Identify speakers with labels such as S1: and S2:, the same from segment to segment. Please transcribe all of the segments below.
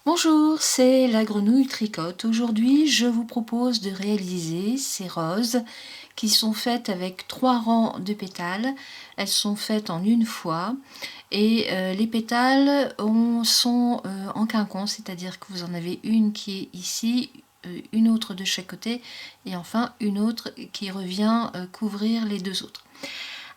S1: Bonjour, c'est la grenouille tricote. Aujourd'hui, je vous propose de réaliser ces roses qui sont faites avec 3 rangs de pétales. Elles sont faites en une fois et les pétales sont en quinconce, c'est-à-dire que vous en avez une qui est ici, une autre de chaque côté et enfin une autre qui revient couvrir les deux autres.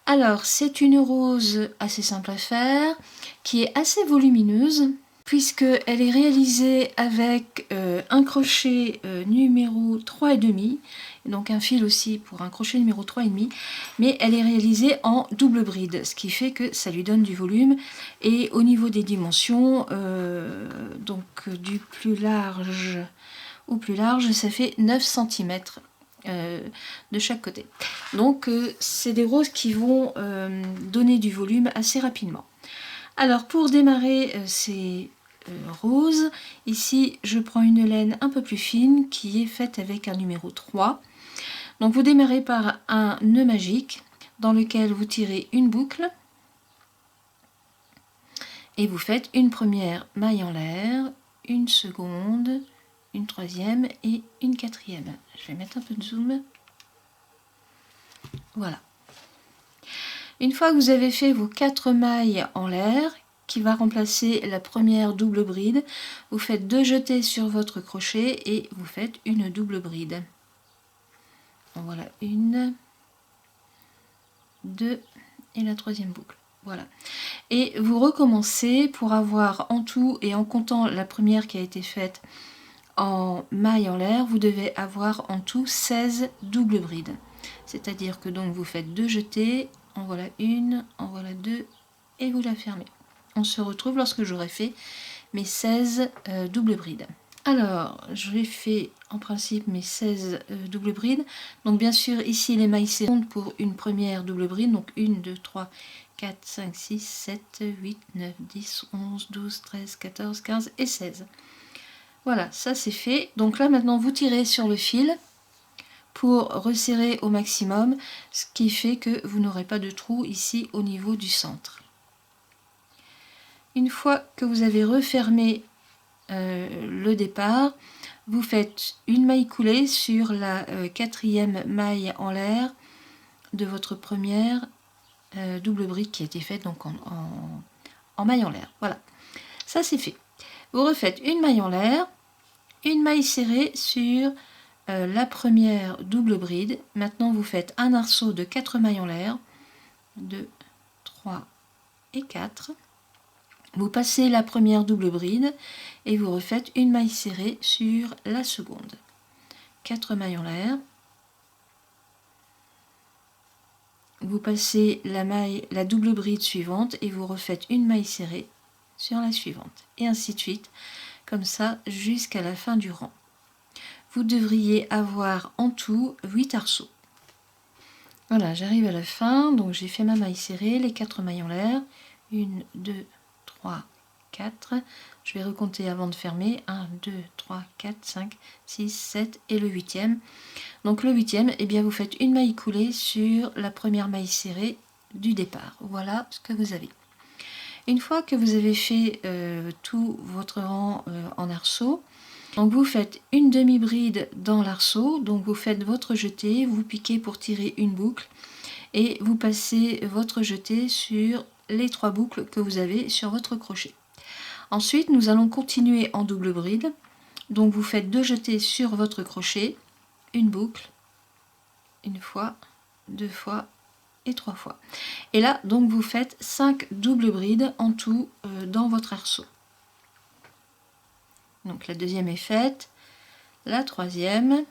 S1: Alors, c'est une rose assez simple à faire, qui est assez volumineuse, puisqu'elle est réalisée avec un crochet numéro 3,5, donc un fil aussi pour un crochet numéro 3,5, mais elle est réalisée en double bride, ce qui fait que ça lui donne du volume. Et au niveau des dimensions, donc du plus large au plus large, ça fait 9 cm. De chaque côté. Donc c'est des roses qui vont donner du volume assez rapidement. Alors pour démarrer ces roses, ici je prends une laine un peu plus fine qui est faite avec un numéro 3. Donc vous démarrez par un nœud magique dans lequel vous tirez une boucle et vous faites une première maille en l'air, une seconde, une troisième et une quatrième. Je vais mettre un peu de zoom. Voilà. Une fois que vous avez fait vos 4 mailles en l'air, qui va remplacer la première double bride, vous faites 2 jetés sur votre crochet et vous faites une double bride. Donc voilà, 1, 2 et la troisième boucle. Voilà. Et vous recommencez pour avoir en tout, et en comptant la première qui a été faite en maille en l'air, vous devez avoir en tout 16 doubles brides. C'est-à-dire que donc vous faites 2 jetés, en voilà une, en voilà 2 et vous la fermez. On se retrouve lorsque j'aurai fait mes 16 doubles brides. Alors, j'ai fait en principe mes 16 doubles brides. Donc bien sûr, ici les mailles serrées comptent pour une première double bride. Donc 1, 2, 3, 4, 5, 6, 7, 8, 9, 10, 11, 12, 13, 14, 15 et 16. Voilà, ça c'est fait. Donc là maintenant vous tirez sur le fil pour resserrer au maximum, ce qui fait que vous n'aurez pas de trou ici au niveau du centre. Une fois que vous avez refermé le départ, vous faites une maille coulée sur la quatrième maille en l'air de votre première double bride qui a été faite donc en maille en l'air. Voilà, ça c'est fait. Vous refaites une maille en l'air, une maille serrée sur la première double bride. Maintenant vous faites un arceau de 4 mailles en l'air, 2, 3 et 4. Vous passez la première double bride et vous refaites une maille serrée sur la seconde. 4 mailles en l'air. Vous passez la double bride suivante et vous refaites une maille serrée sur la suivante. Et ainsi de suite, comme ça jusqu'à la fin du rang. Vous devriez avoir en tout 8 arceaux. Voilà, j'arrive à la fin, donc j'ai fait ma maille serrée, les 4 mailles en l'air. 1, 2, 3, 4. Je vais recompter avant de fermer. 1, 2, 3, 4, 5, 6, 7 et le 8e. Donc le 8e, eh bien vous faites une maille coulée sur la première maille serrée du départ. Voilà ce que vous avez. Une fois que vous avez fait tout votre rang en arceau, donc vous faites une demi-bride dans l'arceau, donc vous faites votre jeté, vous piquez pour tirer une boucle et vous passez votre jeté sur les 3 boucles que vous avez sur votre crochet. Ensuite, nous allons continuer en double bride. Donc vous faites 2 jetés sur votre crochet, une boucle, une fois, 2 fois et 3 fois. Et là, donc vous faites 5 doubles brides en tout dans votre arceau. Donc la deuxième est faite, la troisième,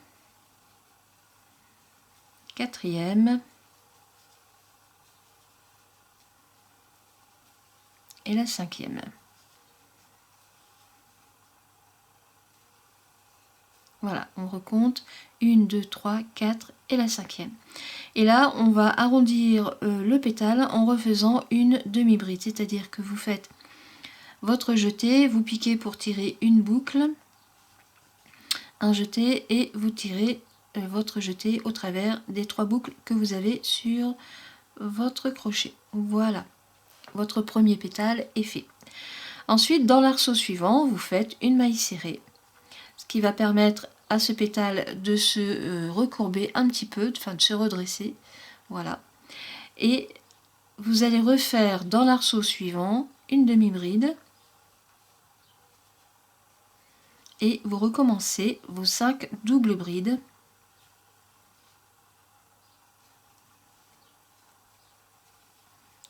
S1: quatrième et la cinquième. Voilà, on recompte 1, 2, 3, 4 et la cinquième. Et là, on va arrondir le pétale en refaisant une demi-bride, c'est-à-dire que vous faites votre jeté, vous piquez pour tirer une boucle, un jeté et vous tirez votre jeté au travers des 3 boucles que vous avez sur votre crochet. Voilà, votre premier pétale est fait. Ensuite, dans l'arceau suivant, vous faites une maille serrée, ce qui va permettre à ce pétale de se recourber un petit peu, enfin de se redresser. Voilà. Et vous allez refaire dans l'arceau suivant une demi-bride. Et vous recommencez vos 5 doubles brides.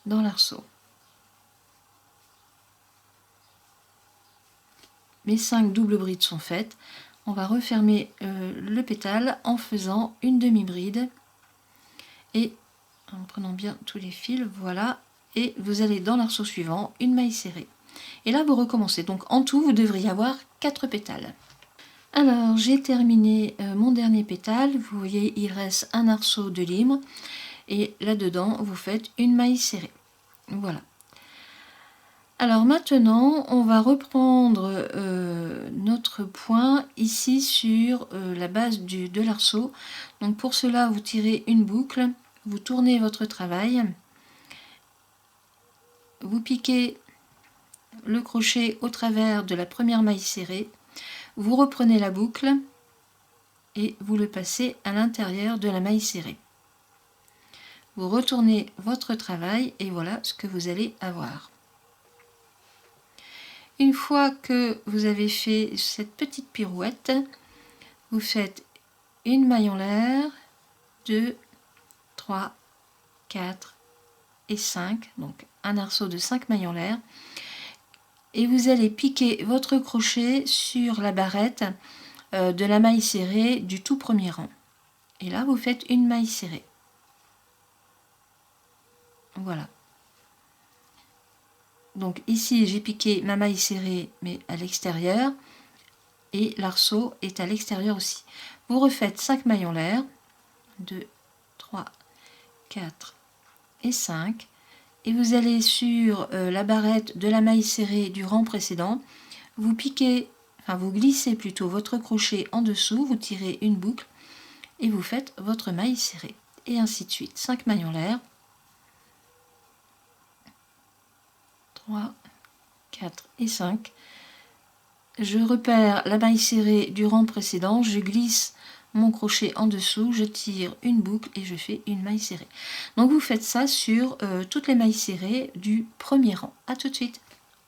S1: Dans l'arceau. Mes 5 doubles brides sont faites. On va refermer le pétale en faisant une demi-bride et en prenant bien tous les fils, voilà, et vous allez dans l'arceau suivant, une maille serrée. Et là vous recommencez, donc en tout vous devriez avoir 4 pétales. Alors j'ai terminé mon dernier pétale, vous voyez il reste un arceau de libre, et là-dedans vous faites une maille serrée. Voilà. Alors maintenant, on va reprendre notre point ici sur la base de l'arceau. Donc pour cela, vous tirez une boucle, vous tournez votre travail, vous piquez le crochet au travers de la première maille serrée, vous reprenez la boucle et vous le passez à l'intérieur de la maille serrée. Vous retournez votre travail et voilà ce que vous allez avoir. Une fois que vous avez fait cette petite pirouette, vous faites une maille en l'air, 2, 3, 4 et 5, donc un arceau de 5 mailles en l'air. Et vous allez piquer votre crochet sur la barrette de la maille serrée du tout premier rang. Et là, vous faites une maille serrée. Voilà. Donc ici j'ai piqué ma maille serrée mais à l'extérieur et l'arceau est à l'extérieur aussi. Vous refaites 5 mailles en l'air, 2, 3, 4 et 5 et vous allez sur la barrette de la maille serrée du rang précédent, vous piquez, enfin vous glissez plutôt votre crochet en dessous, vous tirez une boucle et vous faites votre maille serrée et ainsi de suite. 5 mailles en l'air, 3, 4 et 5. Je repère la maille serrée du rang précédent, je glisse mon crochet en dessous, je tire une boucle et je fais une maille serrée. Donc vous faites ça sur toutes les mailles serrées du premier rang. A tout de suite.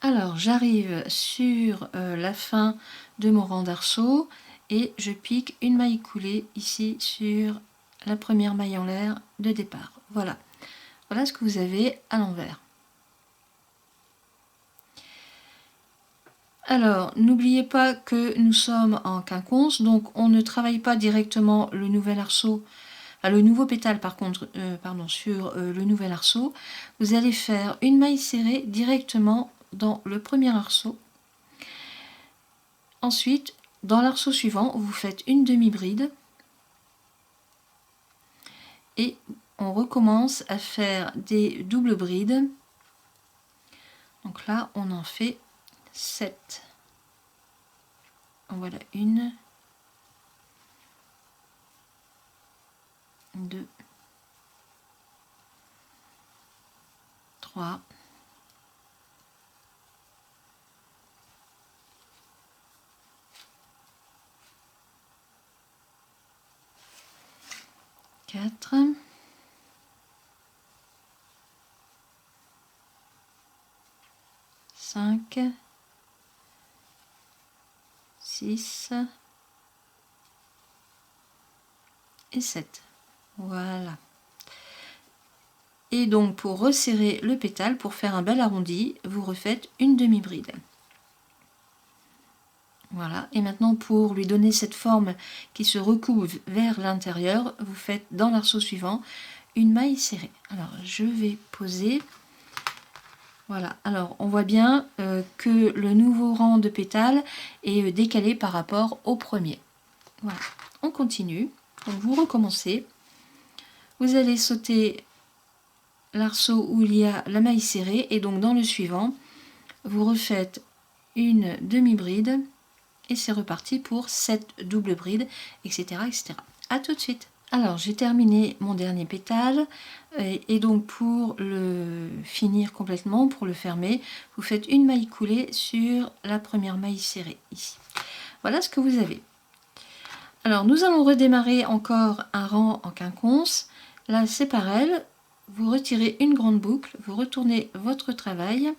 S1: Alors j'arrive sur la fin de mon rang d'arceau et je pique une maille coulée ici sur la première maille en l'air de départ. Voilà. Voilà ce que vous avez à l'envers. Alors, n'oubliez pas que nous sommes en quinconce, donc on ne travaille pas directement le nouvel arceau, le nouveau pétale par contre, sur le nouvel arceau. Vous allez faire une maille serrée directement dans le premier arceau. Ensuite, dans l'arceau suivant, vous faites une demi-bride et on recommence à faire des doubles brides. Donc là, on en fait 7. Voilà, 1, 2, 3, 4, 5, 6 et 7. Voilà. Et donc pour resserrer le pétale, pour faire un bel arrondi, vous refaites une demi-bride. Voilà. Et maintenant pour lui donner cette forme qui se recouvre vers l'intérieur, vous faites dans l'arceau suivant une maille serrée. Alors je vais poser. Voilà, alors on voit bien que le nouveau rang de pétales est décalé par rapport au premier. Voilà, on continue. Donc vous recommencez. Vous allez sauter l'arceau où il y a la maille serrée et donc dans le suivant, vous refaites une demi-bride et c'est reparti pour 7 doubles brides, etc., etc. A tout de suite. Alors j'ai terminé mon dernier pétale et donc pour le finir complètement, pour le fermer, vous faites une maille coulée sur la première maille serrée ici. Voilà ce que vous avez. Alors nous allons redémarrer encore un rang en quinconce. Là c'est pareil, vous retirez une grande boucle, vous retournez votre travail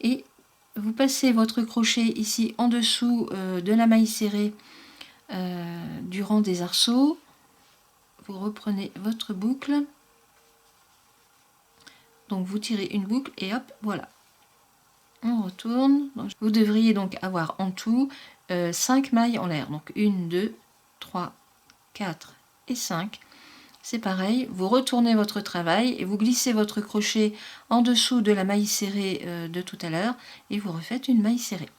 S1: et vous passez votre crochet ici en dessous de la maille serrée du rang des arceaux. Vous reprenez votre boucle, donc vous tirez une boucle et hop, voilà, on retourne. Donc, vous devriez donc avoir en tout 5 mailles en l'air, donc 1, 2, 3, 4 et 5. C'est pareil, vous retournez votre travail et vous glissez votre crochet en dessous de la maille serrée de tout à l'heure et vous refaites une maille serrée.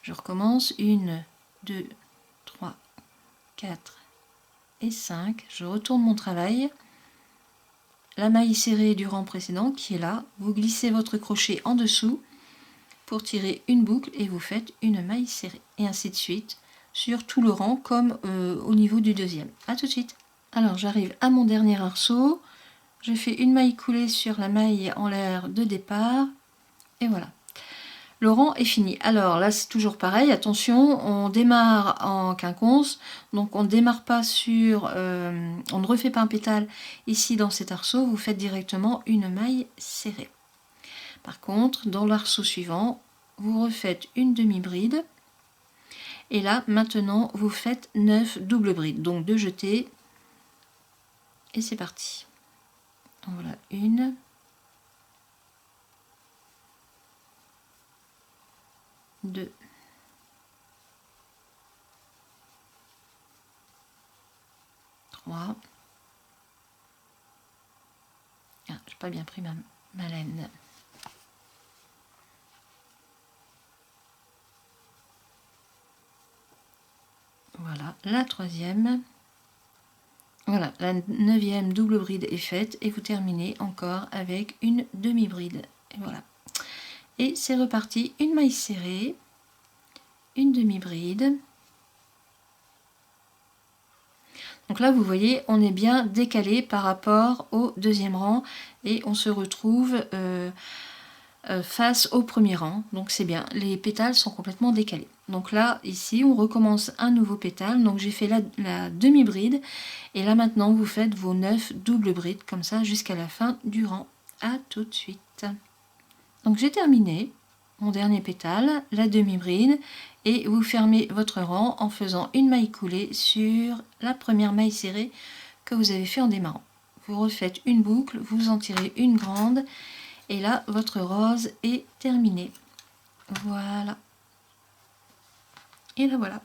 S1: Je recommence, 1, 2, 3, 4 et 5, je retourne mon travail, la maille serrée du rang précédent qui est là, vous glissez votre crochet en dessous pour tirer une boucle et vous faites une maille serrée et ainsi de suite sur tout le rang comme au niveau du deuxième. A tout de suite. Alors j'arrive à mon dernier arceau, je fais une maille coulée sur la maille en l'air de départ et voilà. Le rang est fini. Alors là c'est toujours pareil, attention, on démarre en quinconce, donc on ne démarre pas sur, on ne refait pas un pétale ici dans cet arceau, vous faites directement une maille serrée. Par contre, dans l'arceau suivant, vous refaites une demi-bride et là maintenant vous faites 9 doubles brides, donc 2 jetées et c'est parti. Donc voilà, 1, 2, 3, j'ai pas bien pris ma laine. Voilà, la troisième. Voilà, la 9e double bride est faite et vous terminez encore avec une demi-bride. Et voilà. Et c'est reparti, une maille serrée, une demi-bride. Donc là, vous voyez, on est bien décalé par rapport au deuxième rang et on se retrouve face au premier rang. Donc c'est bien, les pétales sont complètement décalés. Donc là, ici, on recommence un nouveau pétale. Donc j'ai fait la demi-bride et là maintenant, vous faites vos 9 doubles brides comme ça jusqu'à la fin du rang. À tout de suite. Donc j'ai terminé mon dernier pétale, la demi-bride, et vous fermez votre rang en faisant une maille coulée sur la première maille serrée que vous avez fait en démarrant. Vous refaites une boucle, vous en tirez une grande, et là votre rose est terminée. Voilà. Et là voilà.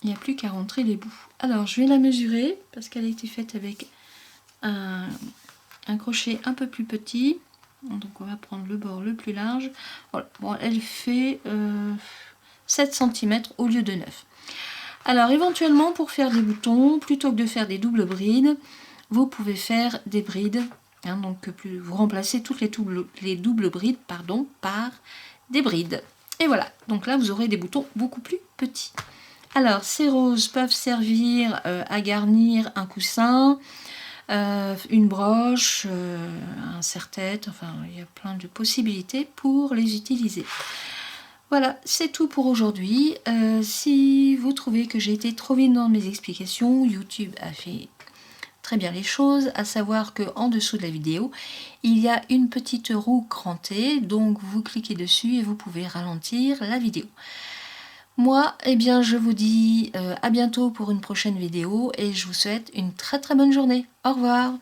S1: Il n'y a plus qu'à rentrer les bouts. Alors je vais la mesurer parce qu'elle a été faite avec un crochet un peu plus petit. Donc on va prendre le bord le plus large. Voilà. Bon, elle fait 7 cm au lieu de 9. Alors éventuellement pour faire des boutons, plutôt que de faire des doubles brides, vous pouvez faire des brides. Hein, donc vous remplacez toutes les doubles brides par des brides. Et voilà, donc là vous aurez des boutons beaucoup plus petits. Alors ces roses peuvent servir à garnir un coussin, une broche, un serre-tête, enfin il y a plein de possibilités pour les utiliser. Voilà, c'est tout pour aujourd'hui. Si vous trouvez que j'ai été trop vite dans mes explications, YouTube a fait très bien les choses, à savoir que en dessous de la vidéo, il y a une petite roue crantée, donc vous cliquez dessus et vous pouvez ralentir la vidéo. Moi, eh bien, je vous dis à bientôt pour une prochaine vidéo et je vous souhaite une très très bonne journée. Au revoir.